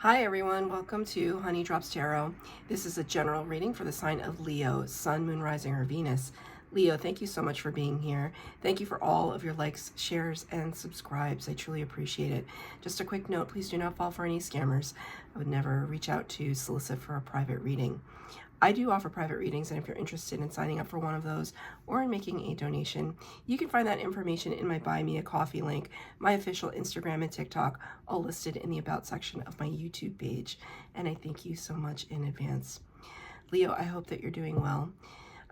Hi everyone, welcome to Honey Drops Tarot. This is a general reading for the sign of Leo, Sun, Moon, Rising, or Venus. Leo, thank you so much for being here. Thank you for all of your likes, shares, and subscribes. I truly appreciate it. Just a quick note, please do not fall for any scammers. I would never reach out to solicit for a private reading. I do offer private readings, and if you're interested in signing up for one of those or in making a donation, you can find that information in my Buy Me a Coffee link, my official Instagram and TikTok, all listed in the About section of my YouTube page. And I thank you so much in advance. Leo, I hope that you're doing well.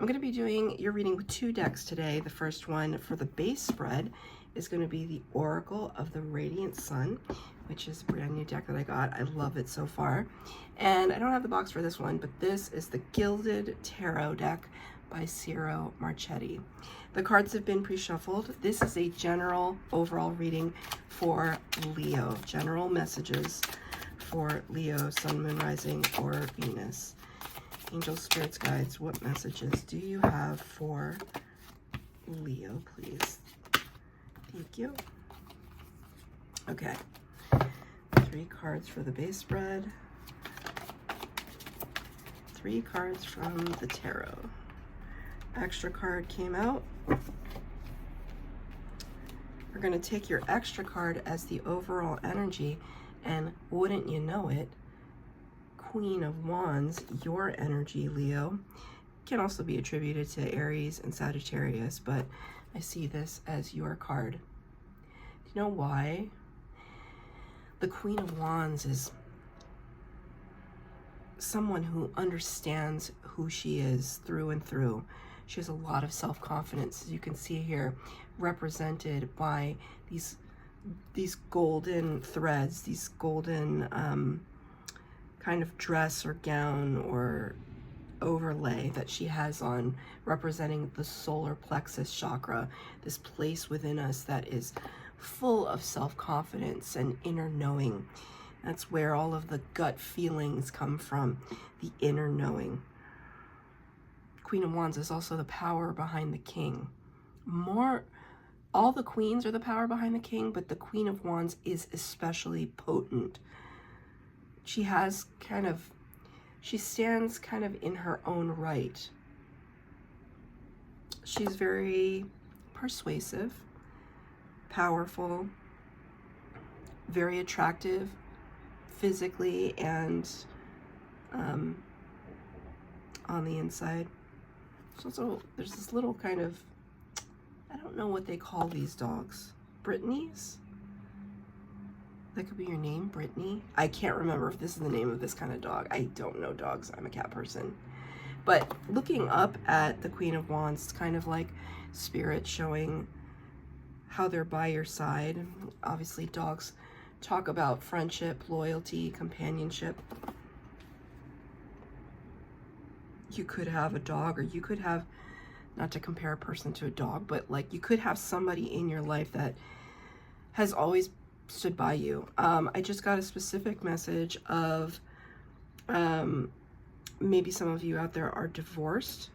I'm going to be doing your reading with two decks today. The first one for the base spread is going to be the Oracle of the Radiant Sun, which is a brand new deck that I got. I love it so far. And I don't have the box for this one, but this is the Gilded Tarot deck by Ciro Marchetti. The cards have been pre-shuffled. This is a general overall reading for Leo. General messages for Leo, Sun, Moon, Rising, or Venus. Angels, spirits, guides, what messages do you have for Leo, please? Thank you. Okay. 3 cards for the base spread. 3 cards from the tarot. Extra card came out. We're going to take your extra card as the overall energy, and wouldn't you know it, Queen of Wands, your energy, Leo, can also be attributed to Aries and Sagittarius, but I see this as your card. Do you know why? The Queen of Wands is someone who understands who she is through and through. She has a lot of self-confidence, as you can see here, represented by these golden threads, these golden kind of dress or gown or overlay that she has on, representing the solar plexus chakra, this place within us that is full of self-confidence and inner knowing. That's where all of the gut feelings come from, the inner knowing. Queen of Wands is also the power behind the king. All the queens are the power behind the king, but the Queen of Wands is especially potent. She stands kind of in her own right. She's very persuasive, powerful, very attractive physically and on the inside. So there's this little kind of, I don't know what they call these dogs. Brittany's? That could be your name, Brittany. I can't remember if this is the name of this kind of dog. I don't know dogs. I'm a cat person. But looking up at the Queen of Wands, it's kind of like spirit showing how they're by your side. Obviously, dogs talk about friendship, loyalty, companionship. You could have a dog, or you could have, not to compare a person to a dog, but like you could have somebody in your life that has always stood by you. I just got a specific message of maybe some of you out there are divorced,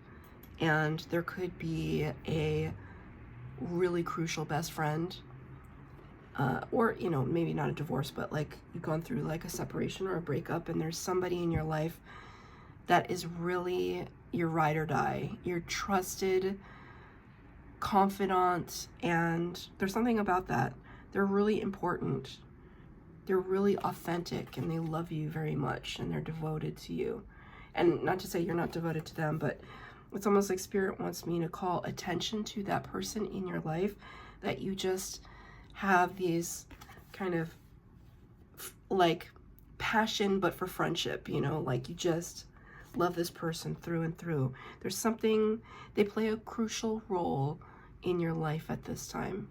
and there could be a really crucial best friend, or you know, maybe not a divorce, but like you've gone through like a separation or a breakup, and there's somebody in your life that is really your ride or die, your trusted confidant, and there's something about that. They're really important. They're really authentic, and they love you very much, and they're devoted to you. And not to say you're not devoted to them, but it's almost like Spirit wants me to call attention to that person in your life that you just have these kind of like passion, but for friendship, you know, like you just love this person through and through. There's something, they play a crucial role in your life at this time.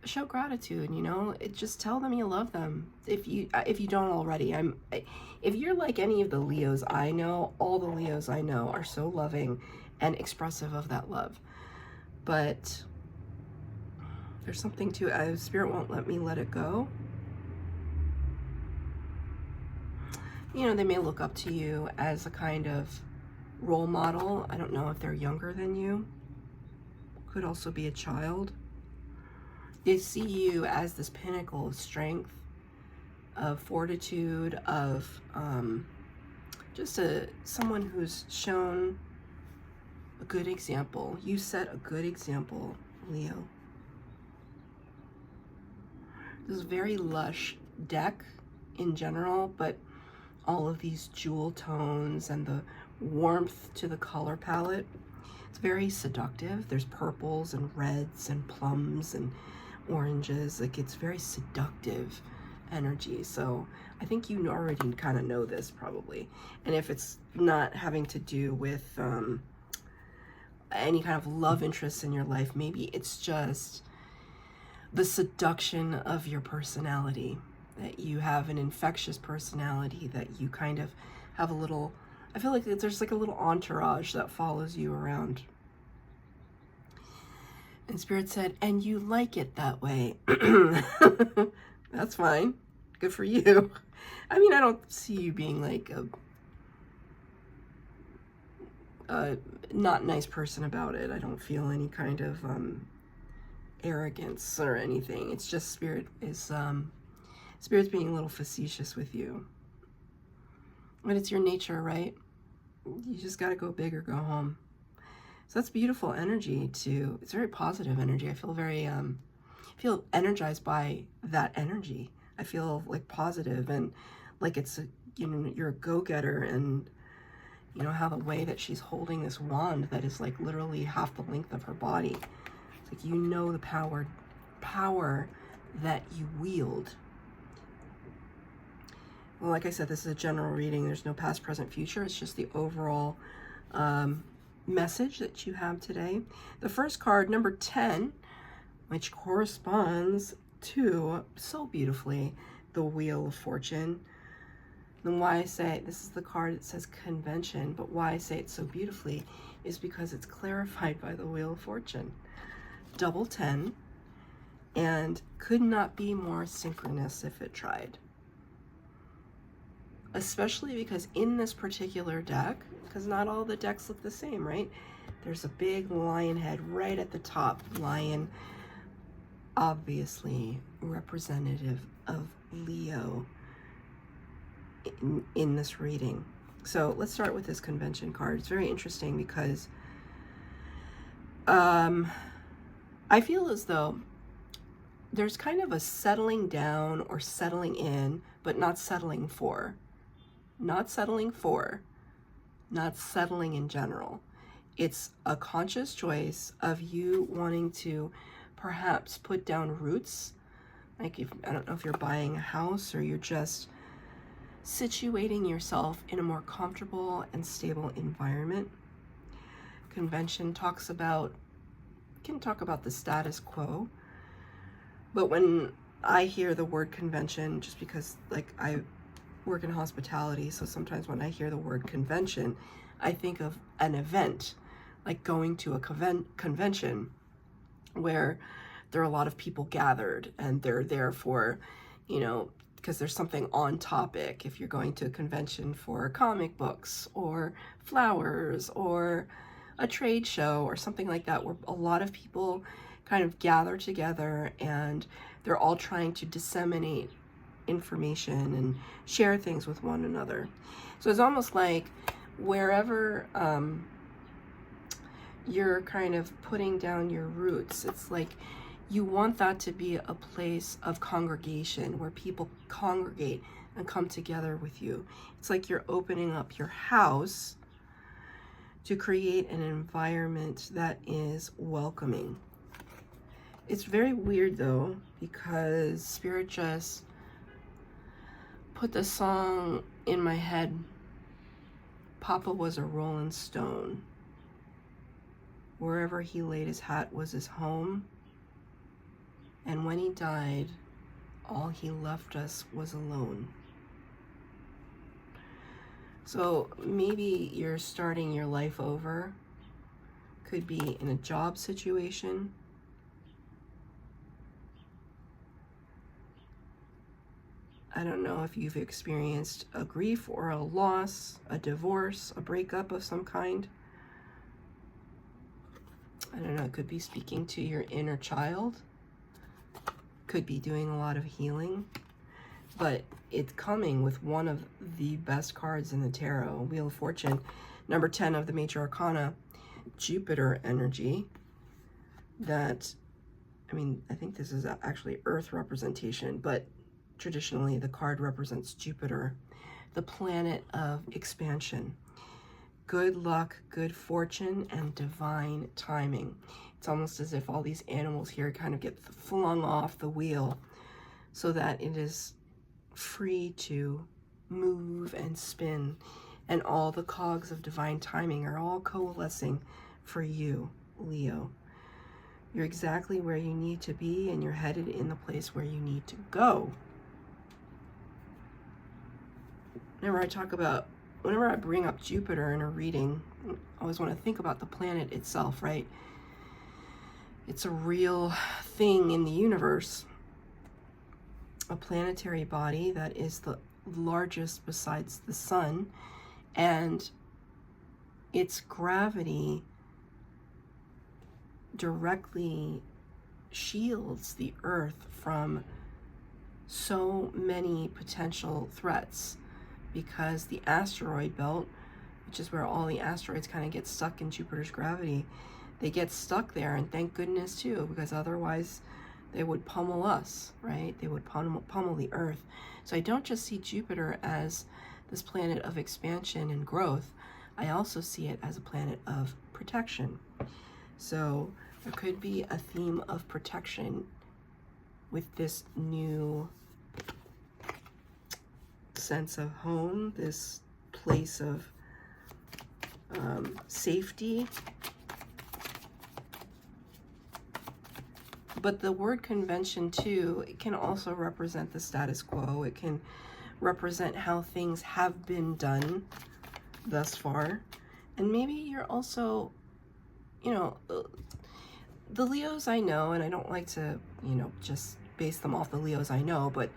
Show gratitude, you know, just tell them you love them. If you don't already, if you're like any of the Leos I know, all the Leos I know are so loving and expressive of that love. But there's something to it. Spirit won't let me let it go. You know, they may look up to you as a kind of role model. I don't know if they're younger than you. Could also be a child. They see you as this pinnacle of strength, of fortitude, of just someone who's shown a good example. You set a good example, Leo. This is a very lush deck in general, but all of these jewel tones and the warmth to the color palette, it's very seductive. There's purples and reds and plums and oranges. Like, it's very seductive energy. So I think you already kind of know this probably. And if it's not having to do with any kind of love interest in your life, maybe it's just the seduction of your personality, that you have an infectious personality, that you kind of have a little, I feel like there's like a little entourage that follows you around. And Spirit said, and you like it that way. That's fine. Good for you. I mean, I don't see you being like a not nice person about it. I don't feel any kind of arrogance or anything. It's just Spirit's being a little facetious with you. But it's your nature, right? You just got to go big or go home. So that's beautiful energy too. It's very positive energy. I feel very feel energized by that energy. I feel like positive and like it's you're a go-getter, and you know how the way that she's holding this wand that is like literally half the length of her body. It's like, you know, the power that you wield. Well, like I said, this is a general reading. There's no past, present, future. It's just the overall message that you have today. The first card, number 10, which corresponds to, so beautifully, the Wheel of Fortune. And why I say, this is the card that says convention, but why I say it so beautifully is because it's clarified by the Wheel of Fortune. Double 10, and could not be more synchronous if it tried. Especially because in this particular deck, because not all the decks look the same, right? There's a big lion head right at the top. Lion, obviously representative of Leo in this reading. So let's start with this convention card. It's very interesting because I feel as though there's kind of a settling down or settling in, but not settling for. Not settling for, not settling in general. It's a conscious choice of you wanting to perhaps put down roots. Like, I don't know if you're buying a house or you're just situating yourself in a more comfortable and stable environment. Convention talks about, can talk about the status quo, but when I hear the word convention, just because like I work in hospitality, so sometimes when I hear the word convention, I think of an event, like going to a convention where there are a lot of people gathered and they're there for, you know, because there's something on topic. If you're going to a convention for comic books or flowers or a trade show or something like that, where a lot of people kind of gather together and they're all trying to disseminate information and share things with one another. So it's almost like wherever you're kind of putting down your roots, it's like you want that to be a place of congregation where people congregate and come together with you. It's like you're opening up your house to create an environment that is welcoming. It's very weird though, because Spirit just put the song in my head, Papa was a rolling stone. Wherever he laid his hat was his home. And when he died, all he left us was alone. So maybe you're starting your life over. Could be in a job situation. I don't know if you've experienced a grief or a loss, a divorce, a breakup of some kind. I don't know, it could be speaking to your inner child. Could be doing a lot of healing. but it's coming with one of the best cards in the tarot, Wheel of Fortune, number 10 of the Major Arcana, Jupiter energy. That, I mean, I think this is actually Earth representation, but traditionally the card represents Jupiter, the planet of expansion. Good luck, good fortune, and divine timing. It's almost as if all these animals here kind of get flung off the wheel so that it is free to move and spin, and all the cogs of divine timing are all coalescing for you, Leo. You're exactly where you need to be, and you're headed in the place where you need to go. Whenever I bring up Jupiter in a reading, I always want to think about the planet itself, right? It's a real thing in the universe. A planetary body that is the largest besides the sun, and its gravity directly shields the Earth from so many potential threats, because the asteroid belt, which is where all the asteroids kind of get stuck in Jupiter's gravity, they get stuck there, and thank goodness too, because otherwise they would pummel us, right? They would pummel the Earth. So I don't just see Jupiter as this planet of expansion and growth. I also see it as a planet of protection. So there could be a theme of protection with this new sense of home, this place of safety. But the word convention too, it can also represent the status quo. It can represent how things have been done thus far. And maybe you're also, you know, the Leos I know, and I don't like to, you know, just base them off the Leos I know, but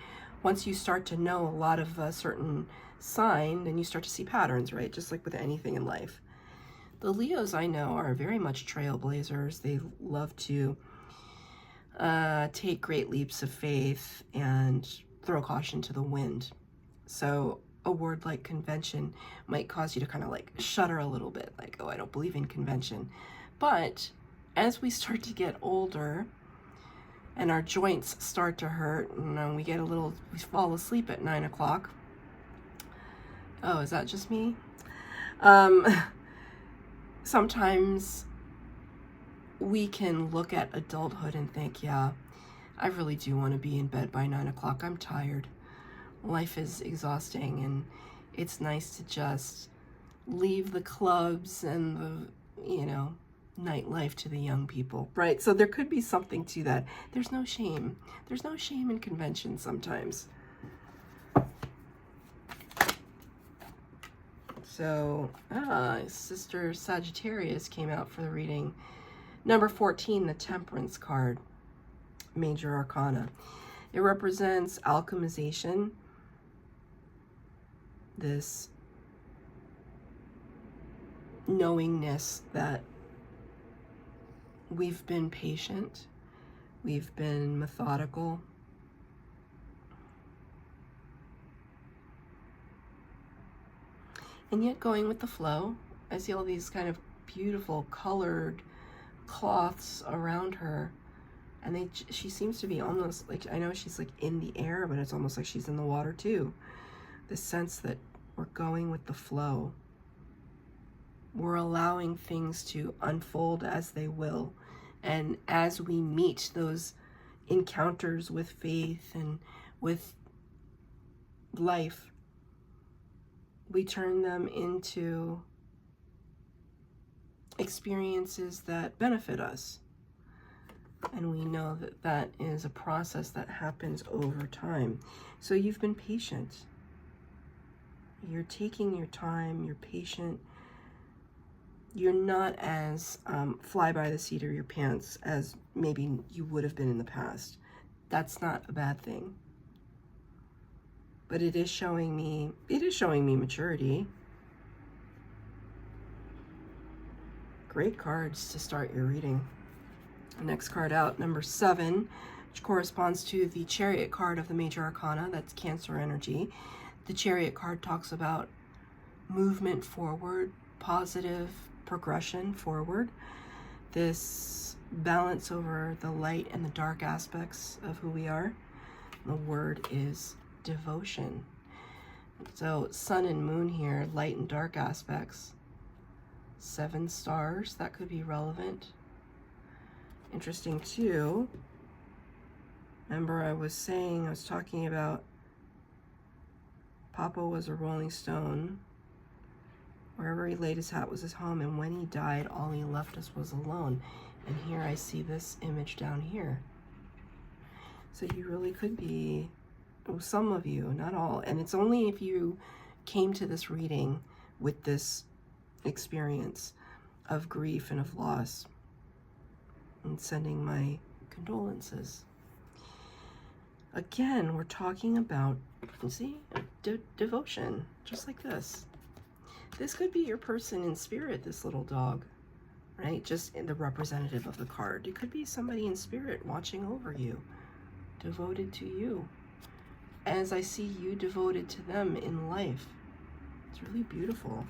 once you start to know a lot of a certain sign, then you start to see patterns, right? Just like with anything in life. The Leos I know are very much trailblazers. They love to take great leaps of faith and throw caution to the wind. So a word like convention might cause you to kind of like shudder a little bit, like, oh, I don't believe in convention. But as we start to get older and our joints start to hurt, and we fall asleep at 9 o'clock. Oh, is that just me? Sometimes we can look at adulthood and think, yeah, I really do want to be in bed by 9 o'clock. I'm tired. Life is exhausting, and it's nice to just leave the clubs and the, you know, nightlife to the young people, right? So there could be something to that. There's no shame. There's no shame in convention sometimes. So, Sister Sagittarius came out for the reading. Number 14, the Temperance card, Major Arcana. It represents alchemization, this knowingness that we've been patient, we've been methodical, and yet going with the flow. I see all these kind of beautiful colored cloths around her, and she seems to be almost like, I know she's like in the air, but it's almost like she's in the water too. The sense that we're going with the flow. We're allowing things to unfold as they will. And as we meet those encounters with faith and with life, we turn them into experiences that benefit us. And we know that that is a process that happens over time. So you've been patient. You're taking your time, you're patient. You're not as fly by the seat of your pants as maybe you would have been in the past. That's not a bad thing. But it is showing me maturity. Great cards to start your reading. Next card out, number 7, which corresponds to the Chariot card of the Major Arcana. That's Cancer energy. The Chariot card talks about movement forward, positive progression forward, this balance over the light and the dark aspects of who we are. The word is devotion. So sun and moon here, light and dark aspects. 7 stars, that could be relevant. Interesting too. Remember I was talking about Papa was a Rolling Stone. Wherever he laid his hat was his home, and when he died, all he left us was alone. And here I see this image down here. So you really could be, some of you, not all, and it's only if you came to this reading with this experience of grief and of loss, and sending my condolences. Again, we're talking about, you see, devotion, just like this. This could be your person in spirit, this little dog, right? Just the representative of the card. It could be somebody in spirit watching over you, devoted to you, as I see you devoted to them in life. It's really beautiful.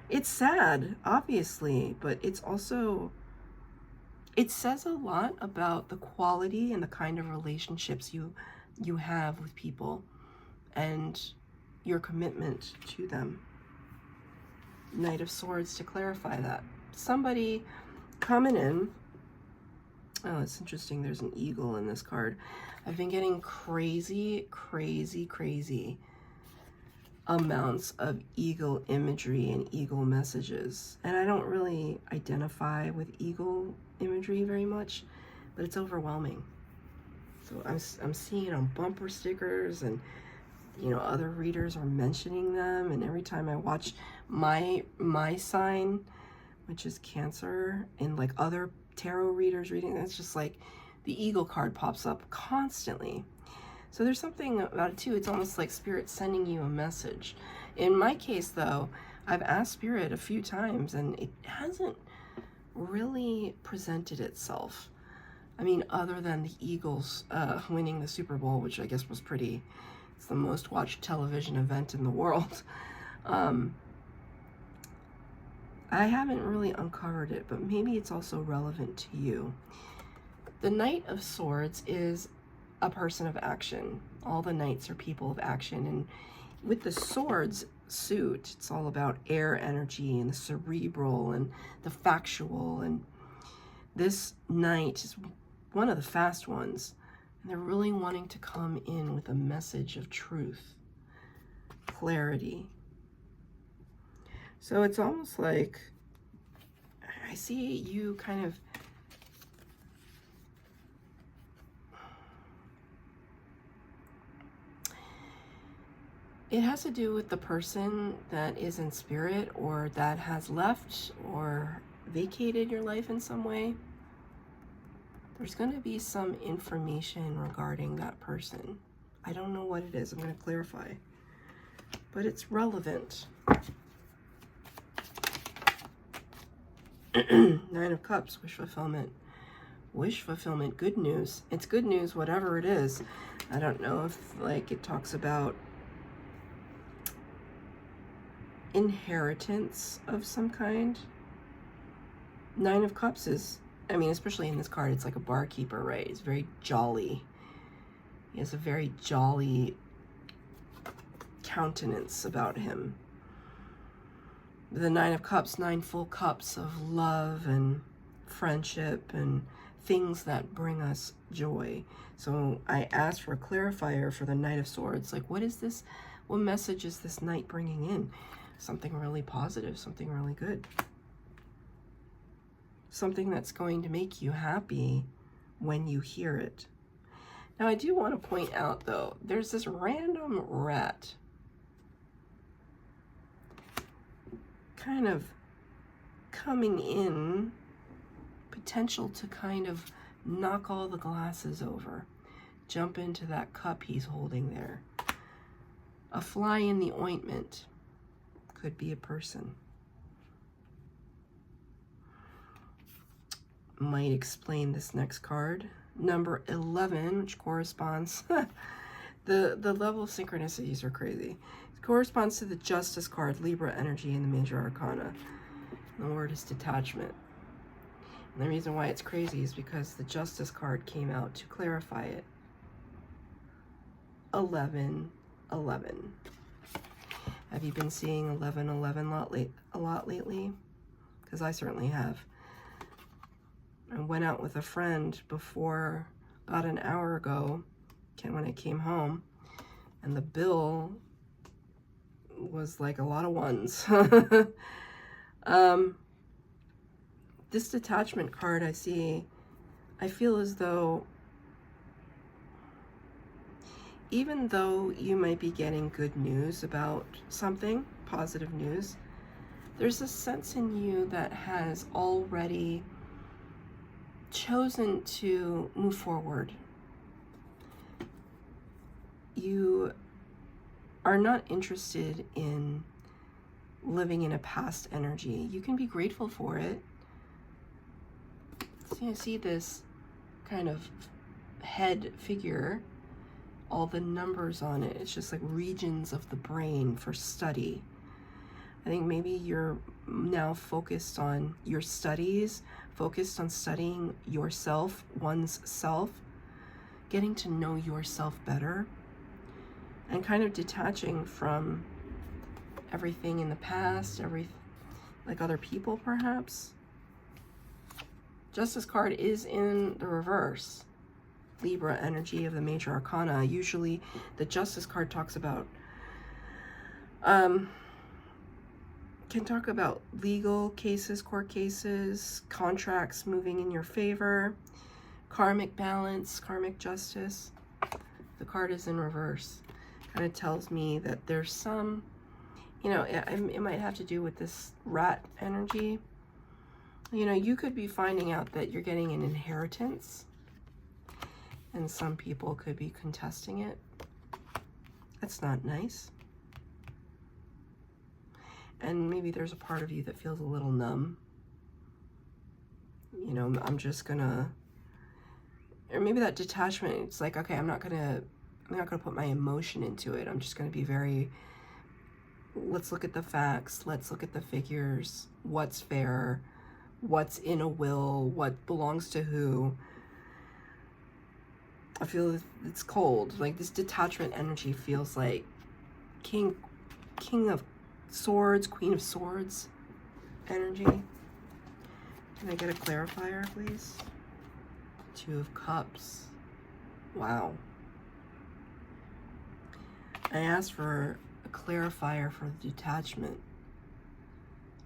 It's sad, obviously, but it's also, it says a lot about the quality and the kind of relationships you have with people and your commitment to them. Knight of Swords to clarify that. Somebody coming in. Oh, it's interesting. There's an eagle in this card. I've been getting crazy amounts of eagle imagery and eagle messages. And I don't really identify with eagle imagery very much, but it's overwhelming. So I'm seeing it on bumper stickers, and you know, other readers are mentioning them, and every time I watch my sign, which is Cancer, and like other tarot readers reading, it's just like the eagle card pops up constantly. So there's something about it too. It's almost like Spirit sending you a message. In my case though, I've asked Spirit a few times and it hasn't really presented itself. I mean, other than the Eagles winning the Super Bowl, which I guess was pretty, it's the most watched television event in the world. I haven't really uncovered it, but maybe it's also relevant to you. The Knight of Swords is a person of action. All the knights are people of action, and with the swords suit, it's all about air energy and the cerebral and the factual, and this knight is one of the fast ones, and they're really wanting to come in with a message of truth, clarity. So it's almost like I see you kind of it has to do with the person that is in spirit or that has left or vacated your life in some way. There's going to be some information regarding that person. I don't know what it is. I'm going to clarify. But it's relevant. Nine of Cups, wish fulfillment. Wish fulfillment, good news. It's good news, whatever it is. I don't know if like it talks about inheritance of some kind. Nine of Cups is, I mean, especially in this card, it's like a barkeeper, right? It's very jolly. He has a very jolly countenance about him. The Nine of Cups, 9 full cups of love and friendship and things that bring us joy. So I asked for a clarifier for the Knight of Swords. Like, what is this? What message is this knight bringing in? Something really positive, something really good. Something that's going to make you happy when you hear it. Now, I do want to point out, though, there's this random rat kind of coming in, potential to kind of knock all the glasses over, jump into that cup he's holding there. A fly in the ointment could be a person. Might explain this next card. number 11, which corresponds, the level of synchronicities are crazy. It corresponds to the Justice card, Libra energy in the Major Arcana. And the word is detachment. And the reason why it's crazy is because the Justice card came out to clarify it. 11, 11. Have you been seeing 11, 11 a lot lately? Because I certainly have. I went out with a friend before, about an hour ago, when I came home, and the bill was like a lot of ones. This detachment card I see, I feel as though, even though you might be getting good news about something, positive news, there's a sense in you that has already chosen to move forward. You are not interested in living in a past energy. You can be grateful for it. So you see this kind of head figure, all the numbers on it. It's just like regions of the brain for study. I think maybe you're now focused on your studies, focused on studying yourself, one's self, getting to know yourself better, and kind of detaching from everything in the past, like other people perhaps. Justice card is in the reverse. Libra energy of the Major Arcana. Usually the Justice card talks about, can talk about legal cases, court cases, contracts moving in your favor, karmic balance, karmic justice. The card is in reverse. Kind of tells me that there's some, you know, it might have to do with this rat energy. You know, you could be finding out that you're getting an inheritance, and some people could be contesting it. That's not nice. And maybe there's a part of you that feels a little numb. You know, I'm just gonna, or maybe that detachment, it's like, okay, I'm not gonna put my emotion into it. I'm just gonna be very, let's look at the facts, let's look at the figures, what's fair, what's in a will, what belongs to who. I feel it's cold. Like this detachment energy feels like King of Swords, Queen of Swords energy. Can I get a clarifier, please? Two of Cups. Wow. I asked for a clarifier for the detachment.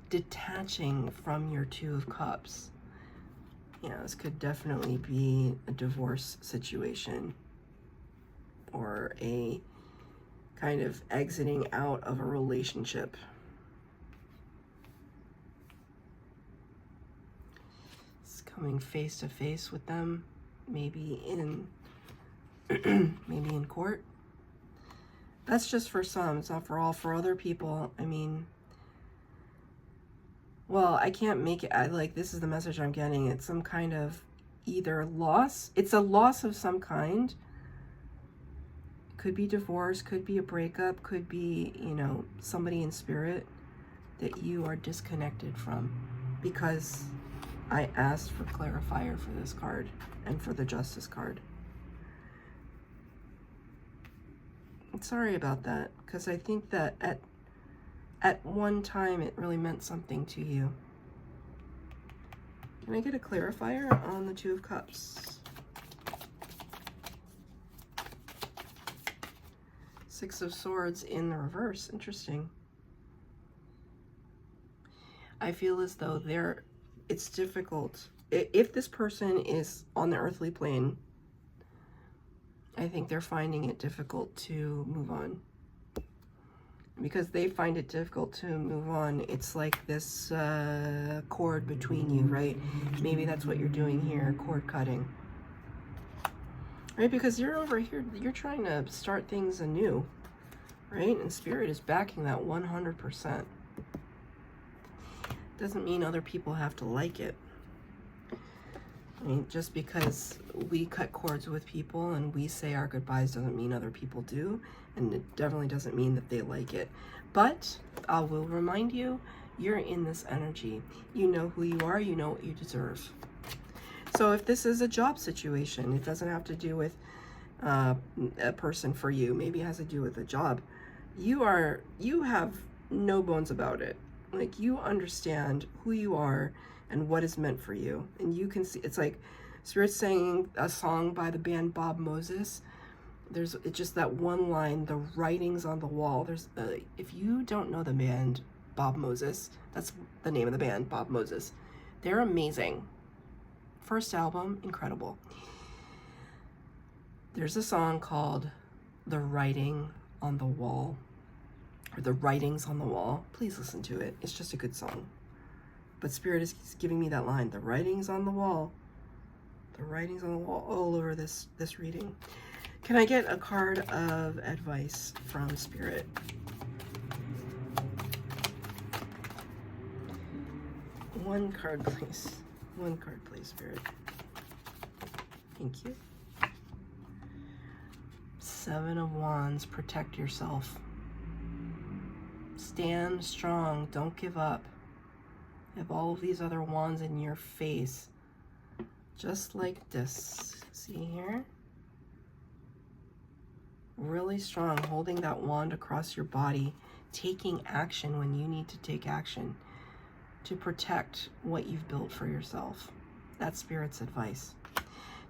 Detaching from your Two of Cups. Yeah, this could definitely be a divorce situation or a kind of exiting out of a relationship. It's coming face to face with them, maybe in maybe in court. That's just for some, it's not for all. For other people, I mean, well, I can't make it, this is the message I'm getting. It's some kind of either loss. It's a loss of some kind. Could be divorce, could be a breakup, could be, you know, somebody in spirit that you are disconnected from, because I asked for clarifier for this card and for the Justice card. I'm sorry about that, because I think that at one time it really meant something to you. Can I get a clarifier on the Two of Cups? Six of Swords in the reverse. Interesting. I feel as though it's difficult. If this person is on the earthly plane, I think they're finding it difficult to move on. Because they find it difficult to move on, it's like this cord between you, right? Maybe that's what you're doing here, cord cutting. Right, because you're over here, you're trying to start things anew, right? And Spirit is backing that 100%. Doesn't mean other people have to like it. I mean, just because we cut cords with people and we say our goodbyes doesn't mean other people do, and it definitely doesn't mean that they like it. But I will remind you, you're in this energy. You know who you are, you know what you deserve. So if this is a job situation, it doesn't have to do with a person for you. Maybe it has to do with a job. You have no bones about it. Like, you understand who you are and what is meant for you. And you can see, it's like Spirit's saying a song by the band Bob Moses. It's just that one line, the writings on the wall. If you don't know the band Bob Moses, that's the name of the band, Bob Moses. They're amazing. First album, incredible. There's a song called The Writing on the Wall, or The Writings on the Wall. Please listen to it. It's just a good song. But Spirit is giving me that line, the writings on the wall. The writings on the wall, all over this reading. Can I get a card of advice from Spirit? One card, please. One card, please, Spirit. Thank you. Seven of Wands, protect yourself. Stand strong, don't give up. Have all of these other wands in your face, just like this. See here? Really strong, holding that wand across your body, taking action when you need to take action to protect what you've built for yourself. That's Spirit's advice.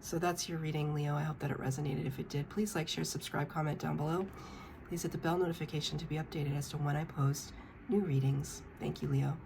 So that's your reading, Leo. I hope that it resonated. If it did, please like, share, subscribe, comment down below. Please hit the bell notification to be updated as to when I post new readings. Thank you, Leo.